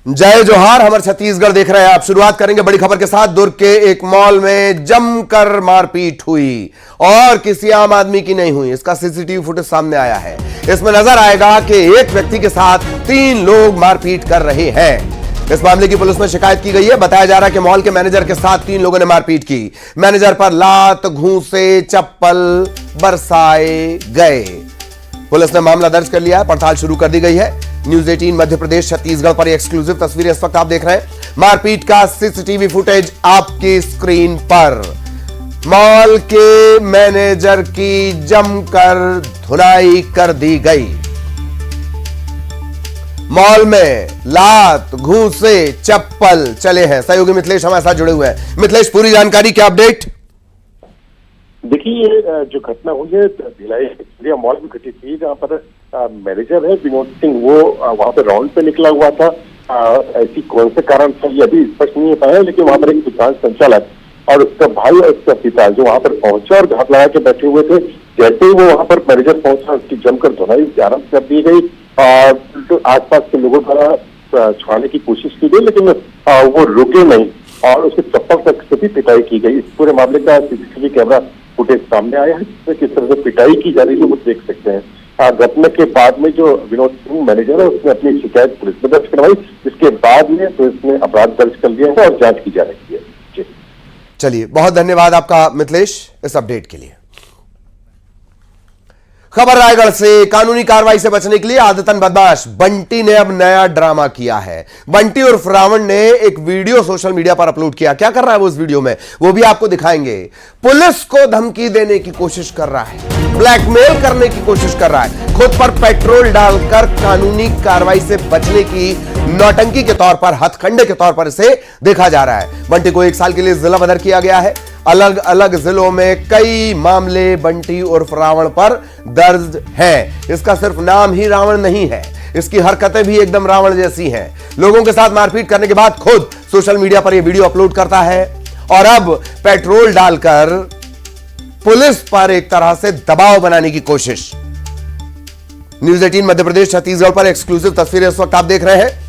जय जोहार। हमारे छत्तीसगढ़ देख रहे हैं आप। शुरुआत करेंगे बड़ी खबर के साथ। दुर्ग के एक मॉल में जमकर मारपीट हुई और किसी आम आदमी की नहीं हुई। इसका सीसीटीवी फुटेज सामने आया है। इसमें नजर आएगा कि एक व्यक्ति के साथ 3 लोग मारपीट कर रहे हैं। इस मामले की पुलिस में शिकायत की गई है। बताया जा रहा है कि मॉल के मैनेजर के साथ 3 लोगों ने मारपीट की। मैनेजर पर लात, घूंसे, चप्पल बरसाए गए। पुलिस ने मामला दर्ज कर लिया है। पड़ताल शुरू कर दी गई है। न्यूज 18 मध्य प्रदेश छत्तीसगढ़ पर एक्सक्लूसिव तस्वीरें इस वक्त आप देख रहे हैं। मारपीट का सीसीटीवी फुटेज आपकी स्क्रीन पर। मॉल के मैनेजर की जमकर धुनाई कर दी गई। मॉल में लात, घूंसे, चप्पल चले हैं। सहयोगी मिथिलेश हमारे साथ जुड़े हुए हैं। मिथिलेश, पूरी जानकारी, क्या अपडेट? देखिए, जो घटना हुई है भिलाई मॉल में घटी थी, जहाँ पर मैनेजर है विनोद सिंह, वो वहाँ पे राउंड पे निकला हुआ था। ऐसी कौन से कारण था ये अभी स्पष्ट नहीं हो पाया, लेकिन वहाँ पर एक दुकान संचालक और उसका भाई और उसका पिता जो वहाँ पर पहुंचा और घात लगा के बैठे हुए थे। जैसे ही वो वहाँ पर मैनेजर पहुंचा, उसकी जमकर धुनाई आरंभ कर दी गई और तो आसपास के लोगों द्वारा छुड़ाने की कोशिश की गई, लेकिन वो रुके नहीं और उसके चप्पल तक से भी पिटाई की गई। इस पूरे मामले का सीसीटीवी कैमरा फुटेज सामने आया है, जिसमें किस तरह से पिटाई की जा रही है वो देख सकते हैं। घटना के बाद में जो विनोद सिंह मैनेजर है, उसने अपनी शिकायत पुलिस में दर्ज करवाई, जिसके बाद में पुलिस ने अपराध दर्ज कर लिया है और जांच की जा रही है। चलिए, बहुत धन्यवाद आपका मिथिलेश इस अपडेट के लिए। खबर रायगढ़ से। कानूनी कार्रवाई से बचने के लिए आदतन बदमाश बंटी ने अब नया ड्रामा किया है। बंटी उर्फ रावण ने एक वीडियो सोशल मीडिया पर अपलोड किया। क्या कर रहा है वो इस वीडियो में, वो भी आपको दिखाएंगे। पुलिस को धमकी देने की कोशिश कर रहा है, ब्लैकमेल करने की कोशिश कर रहा है। खुद पर पेट्रोल डालकर कानूनी कार्रवाई से बचने की नौटंकी के तौर पर, हथकंडे के तौर पर इसे देखा जा रहा है। बंटी को 1 साल के लिए जिला बदर किया गया है। अलग अलग जिलों में कई मामले बंटी उर्फ रावण पर दर्ज हैं। इसका सिर्फ नाम ही रावण नहीं है, इसकी हरकतें भी एकदम रावण जैसी हैं। लोगों के साथ मारपीट करने के बाद खुद सोशल मीडिया पर यह वीडियो अपलोड करता है और अब पेट्रोल डालकर पुलिस पर एक तरह से दबाव बनाने की कोशिश। न्यूज 18 मध्य प्रदेश छत्तीसगढ़ पर एक्सक्लूसिव तस्वीरें इस वक्त आप देख रहे हैं।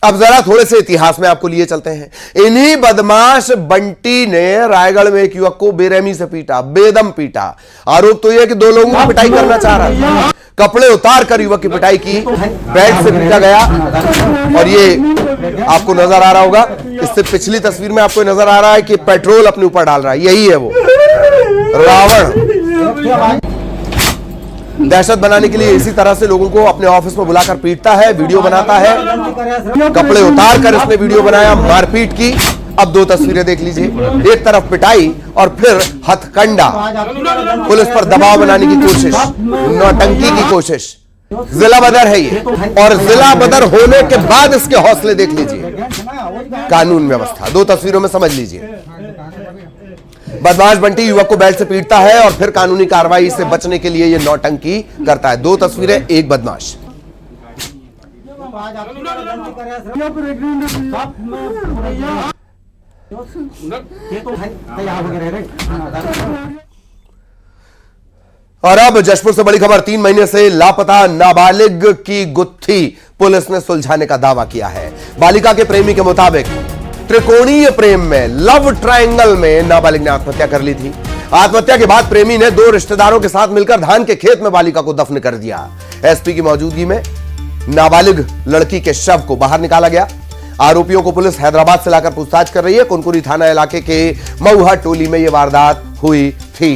अब जरा थोड़े से इतिहास में आपको लिए चलते हैं। इन्हीं बदमाश बंटी ने रायगढ़ में एक युवक को बेरहमी से पीटा, बेदम पीटा। आरोप तो यह है कि 2 लोगों की पिटाई करना चाह रहा था। कपड़े उतार कर युवक की पिटाई की, बेड से पीटा गया। और ये आपको नजर आ रहा होगा, इससे पिछली तस्वीर में आपको नजर आ रहा है कि पेट्रोल अपने ऊपर डाल रहा है। यही है वो रावण। दहशत बनाने के लिए इसी तरह से लोगों को अपने ऑफिस में बुलाकर पीटता है, वीडियो बनाता है। कपड़े उतार कर इसने वीडियो बनाया, मारपीट की। अब 2 तस्वीरें देख लीजिए। एक तरफ पिटाई और फिर हथकंडा, पुलिस पर दबाव बनाने की कोशिश, नौटंकी की कोशिश। जिला बदर है ये, और जिला बदर होने के बाद इसके हौसले देख लीजिए। कानून व्यवस्था 2 तस्वीरों में समझ लीजिए। बदमाश बंटी युवक को बेल्ट से पीटता है और फिर कानूनी कार्रवाई से बचने के लिए यह नौटंकी करता है। 2 तस्वीरें, एक बदमाश। और अब जशपुर से बड़ी खबर। 3 महीने से लापता नाबालिग की गुत्थी पुलिस ने सुलझाने का दावा किया है। बालिका के प्रेमी के मुताबिक त्रिकोणीय प्रेम में, लव ट्रायंगल में नाबालिग ने आत्महत्या कर ली थी। आत्महत्या के बाद प्रेमी ने 2 रिश्तेदारों के साथ मिलकर धान के खेत में बालिका को दफन कर दिया। एसपी की मौजूदगी में नाबालिग लड़की के शव को बाहर निकाला गया। आरोपियों को पुलिस हैदराबाद से लाकर पूछताछ कर रही है। कुनकुरी थाना इलाके के मऊहा टोली में यह वारदात हुई थी।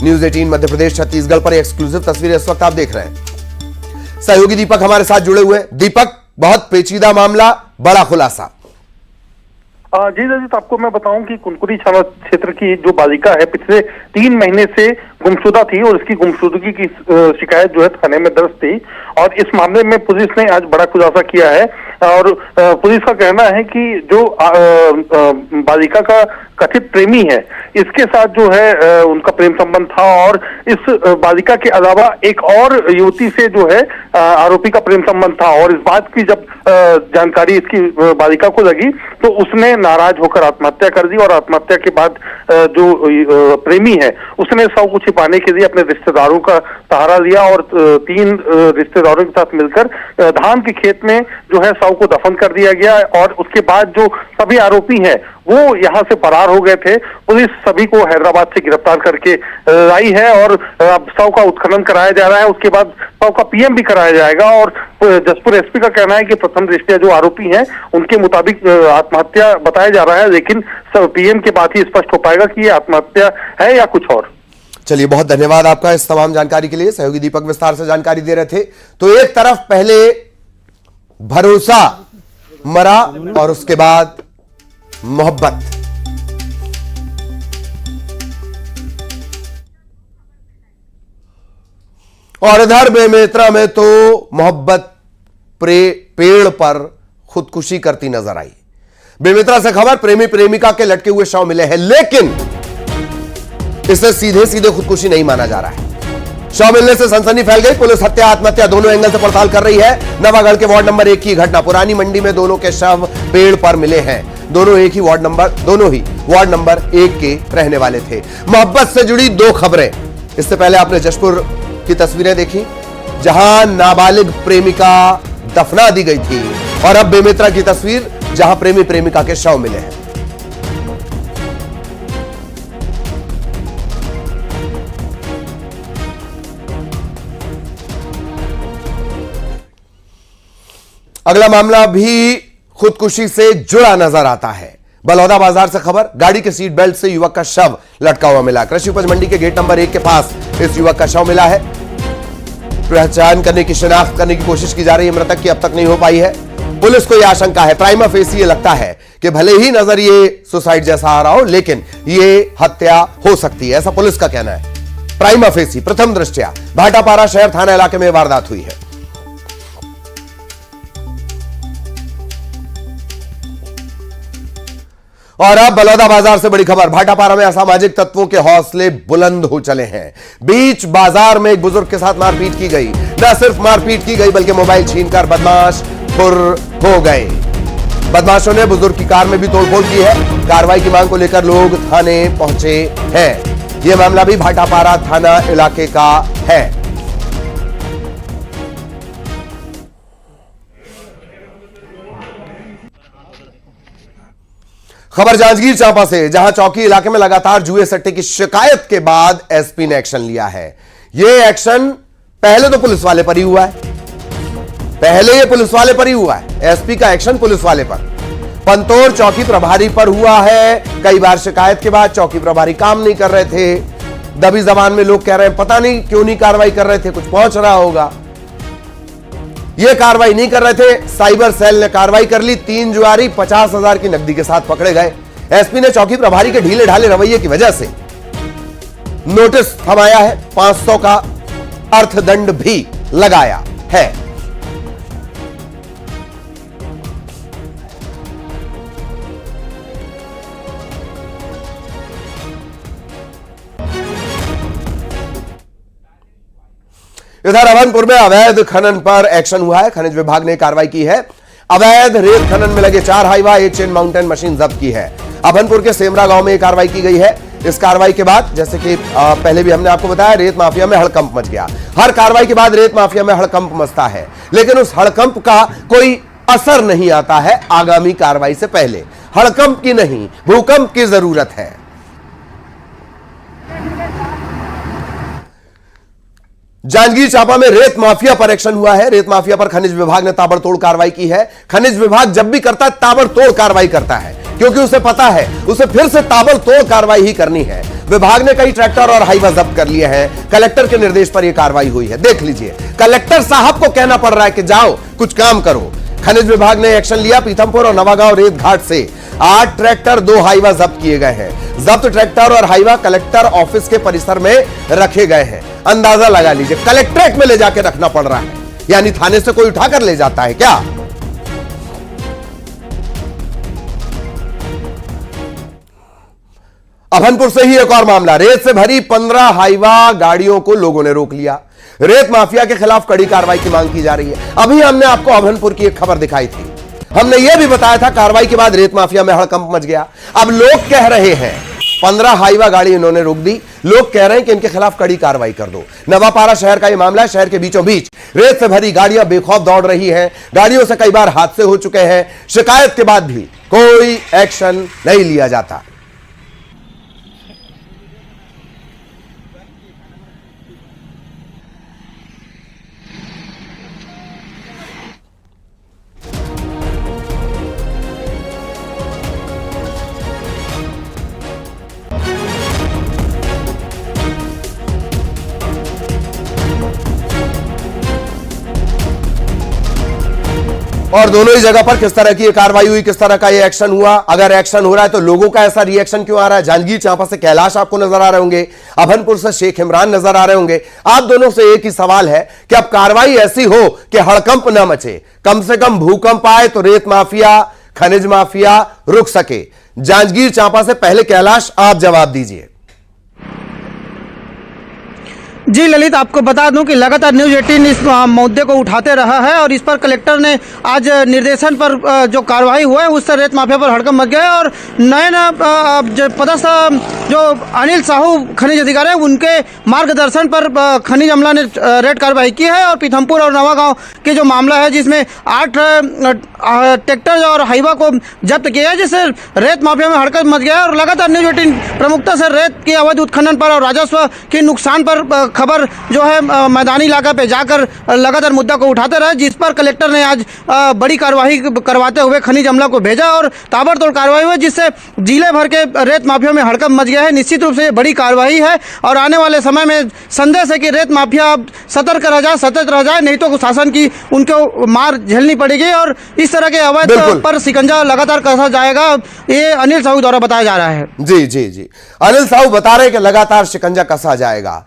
न्यूज 18 मध्य प्रदेश छत्तीसगढ़ पर एक्सक्लूसिव तस्वीरें इस वक्त आप देख रहे हैं। सहयोगी दीपक हमारे साथ जुड़े हुए। दीपक, बहुत पेचीदा मामला, बड़ा खुलासा। जी रजित, आपको मैं बताऊं कि कुनकुरी थाना क्षेत्र की जो बालिका है, पिछले 3 महीने से गुमशुदा थी और इसकी गुमशुदगी की शिकायत जो है थाने में दर्ज थी। और इस मामले में पुलिस ने आज बड़ा खुलासा किया है। और पुलिस का कहना है कि जो बालिका का कथित प्रेमी है, इसके साथ जो है उनका प्रेम संबंध था और इस बालिका के अलावा एक और युवती से जो है आरोपी का प्रेम संबंध था। और इस बात की जब जानकारी इसकी बालिका को लगी तो उसने नाराज होकर आत्महत्या कर दी और आत्महत्या के बाद जो प्रेमी है उसने शव को छिपाने के लिए अपने रिश्तेदारों का सहारा लिया और 3 रिश्तेदारों के साथ मिलकर धान के खेत में जो है शव को दफन कर दिया गया। और उसके बाद जो सभी आरोपी हैं वो यहाँ से फरार हो गए थे। पुलिस सभी को हैदराबाद से गिरफ्तार करके लाई है और अब शव का उत्खनन कराया जा रहा है। उसके बाद शव का पीएम भी कराया जाएगा। और जसपुर एसपी का कहना है कि प्रथम दृष्टया जो आरोपी हैं उनके मुताबिक आत्महत्या बताया जा रहा है, लेकिन पीएम के बाद ही स्पष्ट हो पाएगा कि ये आत्महत्या है या कुछ और। चलिए, बहुत धन्यवाद आपका इस तमाम जानकारी के लिए। सहयोगी दीपक विस्तार से जानकारी दे रहे थे। तो एक तरफ पहले भरोसा मरा और उसके बाद मोहब्बत। और इधर बेमेतरा में तो मोहब्बत पेड़ पर खुदकुशी करती नजर आई। बेमेतरा से खबर, प्रेमी प्रेमिका के लटके हुए शव मिले हैं, लेकिन इसे सीधे सीधे खुदकुशी नहीं माना जा रहा है। शव मिलने से सनसनी फैल गई। पुलिस हत्या आत्महत्या दोनों एंगल से पड़ताल कर रही है। नवागढ़ के वार्ड नंबर 1 की घटना, पुरानी मंडी में दोनों के शव पेड़ पर मिले हैं। दोनों ही वार्ड नंबर 1 के रहने वाले थे। मोहब्बत से जुड़ी 2 खबरें। इससे पहले आपने जशपुर की तस्वीरें देखी जहां नाबालिग प्रेमिका दफना दी गई थी, और अब बेमेतरा की तस्वीर जहां प्रेमी प्रेमिका के शव मिले हैं। अगला मामला भी खुदकुशी से जुड़ा नजर आता है। बलौदा बाजार से खबर, गाड़ी के सीट बेल्ट से युवक का शव लटका हुआ मिला। कृषि उपज मंडी के गेट नंबर 1 के पास इस युवक का शव मिला है। पहचान करने की, शिनाख्त करने की कोशिश की जा रही है। मृतक की अब तक नहीं हो पाई है। पुलिस को यह आशंका है, प्राइमा फेसी ये लगता है कि भले ही नजर ये सुसाइड जैसा आ रहा हो, लेकिन ये हत्या हो सकती है, ऐसा पुलिस का कहना है। प्राइमा फेसी, प्रथम दृष्टया भाटापारा शहर थाना इलाके में वारदात हुई है। और अब बलौदा बाजार से बड़ी खबर, भाटापारा में असामाजिक तत्वों के हौसले बुलंद हो चले हैं। बीच बाजार में एक बुजुर्ग के साथ मारपीट की गई। न सिर्फ मारपीट की गई बल्कि मोबाइल छीनकर बदमाश फुर हो गए। बदमाशों ने बुजुर्ग की कार में भी तोड़फोड़ की है। कार्रवाई की मांग को लेकर लोग थाने पहुंचे हैं। यह मामला भी भाटापारा थाना इलाके का है। खबर जांजगीर चांपा से, जहां चौकी इलाके में लगातार जुए सट्टे की शिकायत के बाद एसपी ने एक्शन लिया है। यह एक्शन पहले तो पुलिस वाले पर ही हुआ है। एसपी का एक्शन पुलिस वाले पर, पंतोर चौकी प्रभारी पर हुआ है। कई बार शिकायत के बाद चौकी प्रभारी काम नहीं कर रहे थे। दबी जबान में लोग कह रहे हैं पता नहीं क्यों नहीं कार्रवाई कर रहे थे, कुछ पहुंच रहा होगा। ये कार्रवाई नहीं कर रहे थे, साइबर सेल ने कार्रवाई कर ली। 3 जुआरी 50,000 की नकदी के साथ पकड़े गए। एसपी ने चौकी प्रभारी के ढीले ढाले रवैये की वजह से नोटिस थमाया है। 500 का अर्थदंड भी लगाया है। इधर अभनपुर में अवैध खनन पर एक्शन हुआ है। खनिज विभाग ने कार्रवाई की है। अवैध रेत खनन में लगे 4 हाईवा, 1 चेन माउंटेन मशीन जब्त की है। अभनपुर के सेमरा गांव में कार्रवाई की गई है। इस कार्रवाई के बाद, जैसे कि पहले भी हमने आपको बताया, रेत माफिया में हड़कंप मच गया। हर कार्रवाई के बाद रेत माफिया में हड़कंप मचता है, लेकिन उस हड़कंप का कोई असर नहीं आता है आगामी कार्रवाई से पहले। हड़कंप की नहीं, भूकंप की जरूरत है। जांजगीर चांपा में रेत माफिया पर एक्शन हुआ है। रेत माफिया पर खनिज विभाग ने ताबड़तोड़ कार्रवाई की है। खनिज विभाग जब भी करता है ताबड़तोड़ कार्रवाई करता है, क्योंकि उसे पता है उसे फिर से ताबड़तोड़ कार्रवाई ही करनी है। विभाग ने कई ट्रैक्टर और हाईवा जब्त कर लिए हैं। कलेक्टर के निर्देश पर यह कार्रवाई हुई है। देख लीजिए, कलेक्टर साहब को कहना पड़ रहा है कि जाओ कुछ काम करो। खनिज विभाग ने एक्शन लिया। पीथमपुर और नवागांव रेत घाट से 8 ट्रैक्टर 2 हाईवा जब्त किए गए हैं। जब्त ट्रैक्टर और हाईवा कलेक्टर ऑफिस के परिसर में रखे गए हैं। अंदाजा लगा लीजिए, कलेक्ट्रेट में ले जाकर रखना पड़ रहा है, यानी थाने से कोई उठाकर ले जाता है क्या? अभनपुर से ही एक और मामला, रेत से भरी 15 हाईवा गाड़ियों को लोगों ने रोक लिया। रेत माफिया के खिलाफ कड़ी कार्रवाई की मांग की जा रही है। अभी हमने आपको अभनपुर की एक खबर दिखाई थी, हमने यह भी बताया था कार्रवाई के बाद रेत माफिया में हड़कंप मच गया। अब लोग कह रहे हैं 15 हाईवा गाड़ी इन्होंने रोक दी, लोग कह रहे हैं कि इनके खिलाफ कड़ी कार्रवाई कर दो। नवापारा शहर का यह मामला है, शहर के बीचों बीच रेत से भरी गाड़ियां बेखौफ दौड़ रही हैं, गाड़ियों से कई बार हादसे हो चुके हैं, शिकायत के बाद भी कोई एक्शन नहीं लिया जाता। और दोनों ही जगह पर किस तरह की कार्रवाई हुई, किस तरह का ये एक्शन हुआ, अगर एक्शन हो रहा है तो लोगों का ऐसा रिएक्शन क्यों आ रहा है। जांजगीर चांपा से कैलाश आपको नजर आ रहे होंगे, अभनपुर से शेख इमरान नजर आ रहे होंगे। आप दोनों से एक ही सवाल है कि अब कार्रवाई ऐसी हो कि हड़कंप ना मचे, कम से कम भूकंप आए तो रेत माफिया, खनिज माफिया रुक सके। जांजगीर चांपा से पहले कैलाश आप जवाब दीजिए। जी ललित, आपको बता दूं कि लगातार न्यूज़ 18 इस मुद्दे को उठाते रहा है और इस पर कलेक्टर ने आज निर्देशन पर जो कार्रवाई हुआ है उससे रेत माफिया पर हड़कंप मच गया है। और नए जो पदस्थ जो अनिल साहू खनिज अधिकारी है उनके मार्गदर्शन पर खनिज अमला ने रेड कार्रवाई की है। और पीथमपुर और नवागांव के जो मामला है जिसमें 8 ट्रैक्टर और हाईवा को जब्त किया है, जिससे रेत माफिया में हड़कंप मच गया है। और लगातार न्यूज़ 18 प्रमुखता से रेत की अवैध उत्खनन पर और राजस्व के नुकसान पर खबर जो है मैदानी इलाका पे जाकर लगातार मुद्दा को उठाते रहे, जिस पर कलेक्टर ने आज बड़ी कार्रवाई करवाते हुए खनिज अमला को भेजा और ताबड़तोड़ कार्रवाई हुई, जिससे जिले भर के रेत माफिया में हड़कंप मच गया है। निश्चित रूप से ये बड़ी कार्रवाई है और आने वाले समय में संदेश है कि रेत माफिया सतर्क रह जाए, सतर्क रह जाए, नहीं तो शासन की उनको मार झेलनी पड़ेगी और इस तरह के अवैध पर शिकंजा लगातार कसा जाएगा। ये अनिल साहू द्वारा बताया जा रहा है। जी जी जी, अनिल साहू बता रहे हैं कि लगातार शिकंजा कसा जाएगा।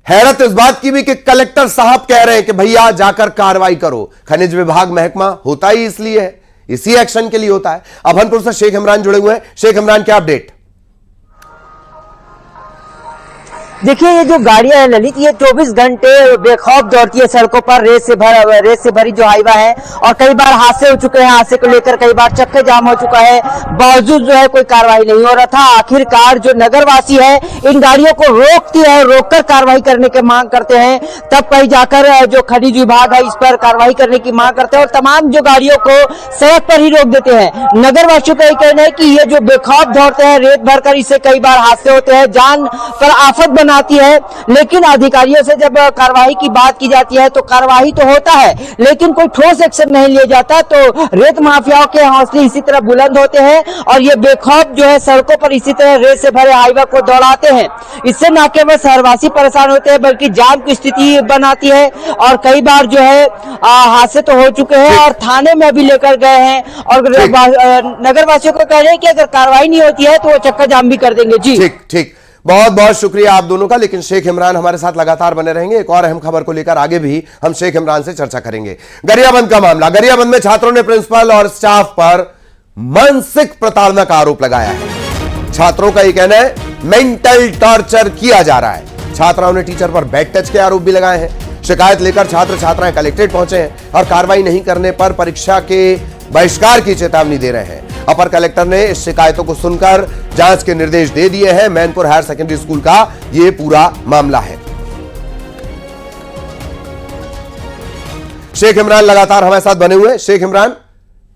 हैरत इस बात की भी कि कलेक्टर साहब कह रहे हैं कि भैया जाकर कार्रवाई करो। खनिज विभाग महकमा होता ही इसलिए है, इसी एक्शन के लिए होता है। अभनपुर से शेख इमरान जुड़े हुए हैं। शेख इमरान, क्या अपडेट? देखिए, ये जो गाड़ियां हैं ललित, ये 24 घंटे बेखौफ दौड़ती है सड़कों पर। रेत से भरी जो हाईवा है और कई बार हादसे हो चुके हैं। हादसे को लेकर कई बार चक्के जाम हो चुका है, बावजूद जो है कोई कार्रवाई नहीं हो रहा था। आखिरकार जो नगरवासी है इन गाड़ियों को रोकती है, रोककर कार्रवाई करने की मांग करते हैं। तब कहीं जाकर जो खनिज विभाग है इस पर कार्रवाई करने की मांग करते हैं और तमाम जो गाड़ियों को सड़क पर ही रोक देते हैं। नगरवासियों का यह कहना है कि ये जो बेखौफ दौड़ते हैं रेत भरकर, इससे कई बार हादसे होते हैं, जान पर आफत आती है। लेकिन अधिकारियों से जब कार्रवाई की बात की जाती है तो कार्रवाई तो होता है लेकिन कोई ठोस एक्शन नहीं लिया जाता। तो रेत माफियाओं के हौसले इसी तरह बुलंद होते हैं और ये बेखौफ जो है सड़कों पर इसी तरह रेत से भरे हाईवा को दौड़ाते हैं। इससे न केवल शहरवासी परेशान होते हैं बल्कि जाम की स्थिति बनाती है और कई बार जो है हादसे तो हो चुके हैं और थाने में भी लेकर गए हैं। और नगरवासियों को कह रहे हैं कि अगर कार्रवाई नहीं होती है तो वो चक्का जाम भी कर देंगे। जी ठीक ठीक, बहुत बहुत शुक्रिया आप दोनों का। लेकिन शेख इमरान हमारे साथ लगातार बने रहेंगे। एक और अहम खबर को लेकर आगे भी हम शेख इमरान से चर्चा करेंगे। गरियाबंद का मामला, गरियाबंद में छात्रों ने प्रिंसिपल और स्टाफ पर मानसिक प्रताड़ना का आरोप लगाया है। छात्रों का यह कहना है मेंटल टॉर्चर किया जा रहा है। छात्राओं ने टीचर पर बैड टच के आरोप भी लगाए हैं। शिकायत लेकर छात्र छात्राएं कलेक्ट्रेट पहुंचे हैं और कार्रवाई नहीं करने पर परीक्षा के बहिष्कार की चेतावनी दे रहे हैं। अपर कलेक्टर ने इस शिकायतों को सुनकर जांच के निर्देश दे दिए हैं। मैनपुर हायर सेकेंडरी स्कूल का यह पूरा मामला है। शेख इमरान लगातार हमारे साथ बने हुए। शेख इमरान,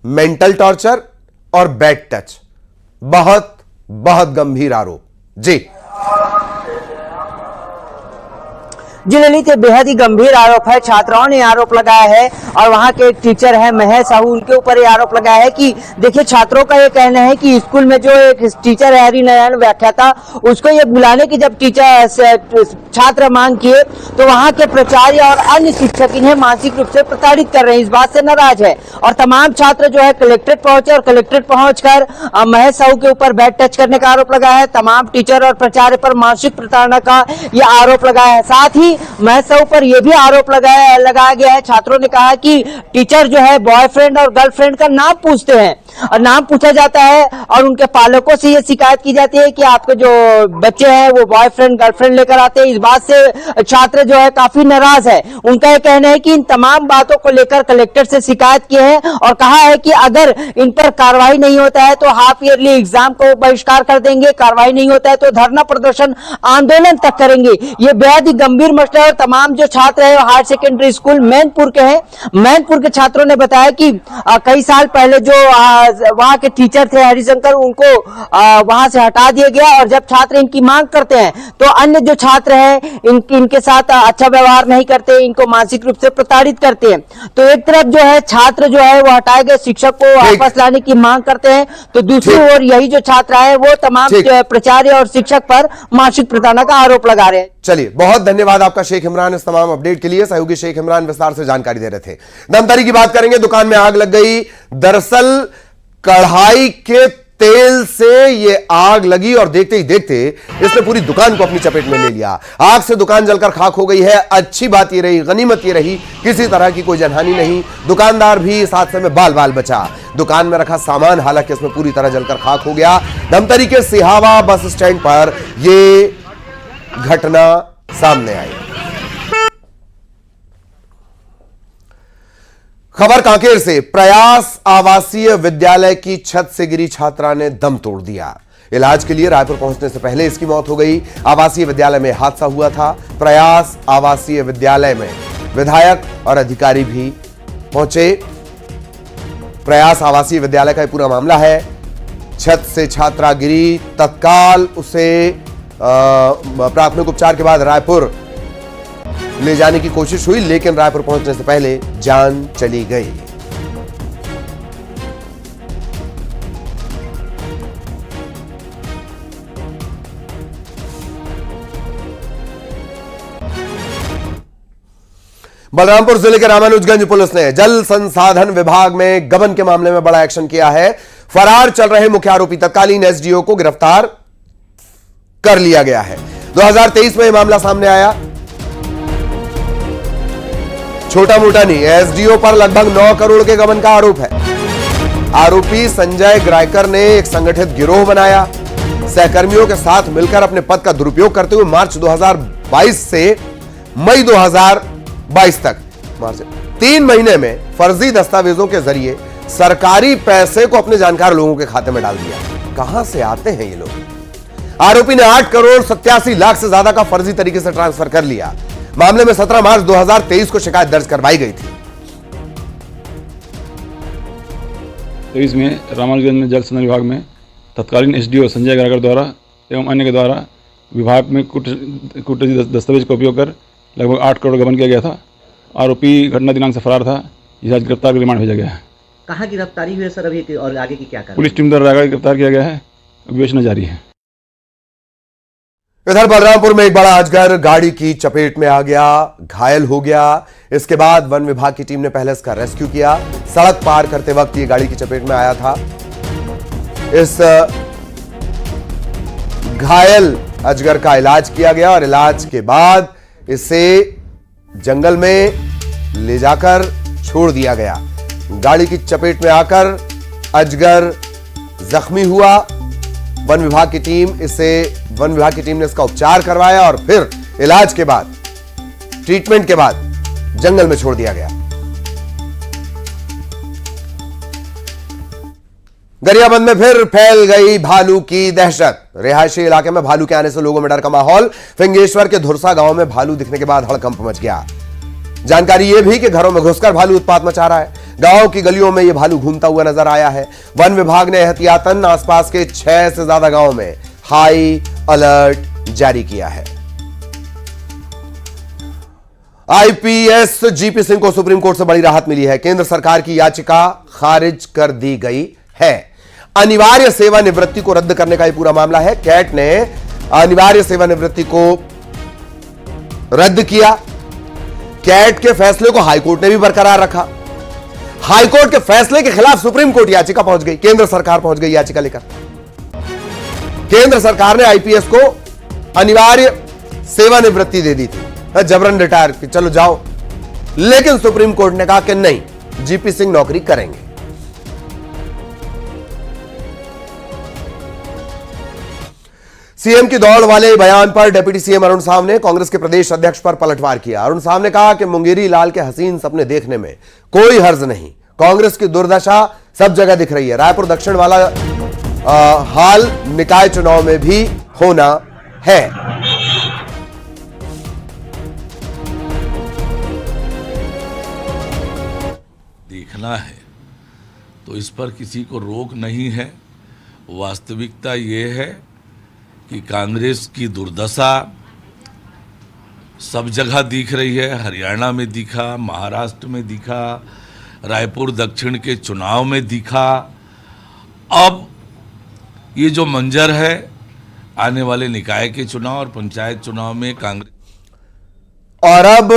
मेंटल टॉर्चर और बैड टच, बहुत बहुत गंभीर आरोप। जी जी ललित, बेहद ही गंभीर आरोप है। छात्राओं ने आरोप लगाया है और वहां के एक टीचर है महेश साहू, उनके ऊपर ये आरोप लगाया है कि देखिए छात्रों का ये कहना है कि स्कूल में जो एक टीचर है हरिनारायण व्याख्याता, उसको ये बुलाने की जब छात्र मांग किए तो वहां के प्राचार्य और अन्य शिक्षक इन्हें मानसिक रूप से प्रताड़ित कर रहे हैं। इस बात से नाराज है और तमाम छात्र जो है कलेक्ट्रेट पहुंचे और कलेक्ट्रेट पहुंचकर महेश साहू के ऊपर बैड टच करने का आरोप लगाया है। तमाम टीचर और प्राचार्य पर मानसिक प्रताड़ना का यह आरोप लगाया है। साथ ही ही महोत्सव पर यह भी आरोप लगाया गया है। छात्रों ने कहा कि टीचर जो है बॉयफ्रेंड और गर्लफ्रेंड का नाम पूछते हैं और नाम पूछा जाता है और उनके पालकों से ये शिकायत की जाती है कि आपके जो बच्चे हैं वो बॉयफ्रेंड गर्लफ्रेंड लेकर आते हैं। इस बात से छात्र जो है काफी नाराज है। उनका यह कहना है कि इन तमाम बातों को लेकर कलेक्टर से शिकायत की है और कहा है कि अगर इन पर कार्रवाई नहीं होता है तो हाफ ईयरली एग्जाम को बहिष्कार कर देंगे, कार्रवाई नहीं होता है तो धरना प्रदर्शन आंदोलन तक करेंगे। ये बेहद ही गंभीर मसला है और तमाम जो छात्र है हायर सेकेंडरी स्कूल मैनपुर के हैं। मैनपुर के छात्रों ने बताया कि कई साल पहले जो वहां के टीचर थे हरिशंकर, उनको वहां से हटा दिया गया और जब छात्र इनकी मांग करते हैं तो अन्य जो छात्र हैं इनके साथ अच्छा व्यवहार नहीं करते, इनको मानसिक रूप से प्रताड़ित करते हैं। तो एक तरफ जो है छात्र जो है वो हटाए गए शिक्षक को वापस लाने की मांग करते हैं, तो दूसरी ओर यही जो छात्र है वो तमाम प्राचार्य और शिक्षक पर मानसिक प्रताड़ना का आरोप लगा रहे हैं। चलिए, बहुत धन्यवाद आपका शेख इमरान इस तमाम अपडेट के लिए। सहयोगी शेख इमरान विस्तार से जानकारी दे रहे थे। दमदारी की बात करेंगे। दुकान में आग लग गई। दरअसल कढ़ाई के तेल से ये आग लगी और देखते ही देखते इसने पूरी दुकान को अपनी चपेट में ले लिया। आग से दुकान जलकर खाक हो गई है। अच्छी बात ये रही, गनीमत ये रही, किसी तरह की कोई जनहानि नहीं। दुकानदार भी इस हादसे में बाल बाल बचा। दुकान में रखा सामान हालांकि इसमें पूरी तरह जलकर खाक हो गया। धमतरी के सिहावा बस स्टैंड पर यह घटना सामने आई। खबर कांकेर से। प्रयास आवासीय विद्यालय की छत से गिरी छात्रा ने दम तोड़ दिया। इलाज के लिए रायपुर पहुंचने से पहले इसकी मौत हो गई। आवासीय विद्यालय में हादसा हुआ था। प्रयास आवासीय विद्यालय में विधायक और अधिकारी भी पहुंचे। प्रयास आवासीय विद्यालय का यह पूरा मामला है। छत से छात्रा गिरी, तत्काल उसे प्राथमिक उपचार के बाद रायपुर ले जाने की कोशिश हुई, लेकिन रायपुर पहुंचने से पहले जान चली गई। बलरामपुर जिले के रामानुजगंज पुलिस ने जल संसाधन विभाग में गबन के मामले में बड़ा एक्शन किया है। फरार चल रहे मुख्य आरोपी तत्कालीन एसडीओ को गिरफ्तार कर लिया गया है। 2023 में यह मामला सामने आया। छोटा मोटा नहीं, एसडीओ पर लगभग 9 करोड़ के गबन का आरोप है। आरोपी संजय ग्रायकर ने एक संगठित गिरोह बनाया। सहकर्मियों के साथ मिलकर अपने पद का दुरुपयोग करते हुए मार्च 2022 से मई 2022 तक 3 महीने में फर्जी दस्तावेजों के जरिए सरकारी पैसे को अपने जानकार लोगों के खाते में डाल दिया। कहां से आते हैं ये लोग? आरोपी ने 8 करोड़ 87 लाख से ज्यादा का फर्जी तरीके से ट्रांसफर कर लिया। मामले में 17 मार्च 2023 को शिकायत दर्ज करवाई गई थी। 23 में रामानुजगंज में जल संसाधन विभाग में तत्कालीन एसडीओ संजय ग्रायकर द्वारा एवं अन्य के द्वारा विभाग में कूटनीतिक दस्तावेज का उपयोग कर लगभग 8 करोड़ गबन किया गया था। आरोपी घटना दिनांक से फरार था। इसे आज गिरफ्तार कर रिमांड भेजा गया है। कहाँ गिरफ्तारी हुई है सर अभी और आगे की क्या कार्रवाई? पुलिस टीम द्वारा रायगढ़ गिरफ्तार किया गया है। विवेचना जारी है। इधर बलरामपुर में एक बड़ा अजगर गाड़ी की चपेट में आ गया, घायल हो गया। इसके बाद वन विभाग की टीम ने पहले इसका रेस्क्यू किया। सड़क पार करते वक्त ये गाड़ी की चपेट में आया था। इस घायल अजगर का इलाज किया गया और इलाज के बाद इसे जंगल में ले जाकर छोड़ दिया गया। गाड़ी की चपेट में आकर अजगर जख्मी हुआ। वन विभाग की टीम ने इसका उपचार करवाया और फिर इलाज के बाद, ट्रीटमेंट के बाद जंगल में छोड़ दिया गया। गरियाबंद में फिर फैल गई भालू की दहशत। रिहायशी इलाके में भालू के आने से लोगों में डर का माहौल। फिंगेश्वर के धुरसा गांव में भालू दिखने के बाद हड़कंप मच गया। जानकारी यह भी कि घरों में घुसकर भालू उत्पात मचा रहा है। गांव की गलियों में यह भालू घूमता हुआ नजर आया है। वन विभाग ने एहतियातन आसपास के 6 से ज्यादा गांवों में हाई अलर्ट जारी किया है। आईपीएस जीपी सिंह को सुप्रीम कोर्ट से बड़ी राहत मिली है। केंद्र सरकार की याचिका खारिज कर दी गई है। अनिवार्य सेवानिवृत्ति को रद्द करने का यह पूरा मामला है। कैट ने अनिवार्य सेवानिवृत्ति को रद्द किया। कैट के फैसले को हाईकोर्ट ने भी बरकरार रखा। हाईकोर्ट के फैसले के खिलाफ सुप्रीम कोर्ट याचिका पहुंच गई, केंद्र सरकार पहुंच गई याचिका लेकर। केंद्र सरकार ने आईपीएस को अनिवार्य सेवानिवृत्ति दे दी थी। जबरन रिटायर कि चलो जाओ, लेकिन सुप्रीम कोर्ट ने कहा कि नहीं, जीपी सिंह नौकरी करेंगे। सीएम की दौड़ वाले बयान पर डिप्टी सीएम अरुण साव ने कांग्रेस के प्रदेश अध्यक्ष पर पलटवार किया। अरुण साव ने कहा कि मुंगेरी लाल के हसीन सपने देखने में कोई हर्ज नहीं, कांग्रेस की दुर्दशा सब जगह दिख रही है। रायपुर दक्षिण वाला हाल निकाय चुनाव में भी होना है। देखना है तो इस पर किसी को रोक नहीं है। वास्तविकता ये है कि कांग्रेस की दुर्दशा सब जगह दिख रही है। हरियाणा में दिखा, महाराष्ट्र में दिखा, रायपुर दक्षिण के चुनाव में दिखा। अब ये जो मंजर है आने वाले निकाय के चुनाव और पंचायत चुनाव में कांग्रेस और अब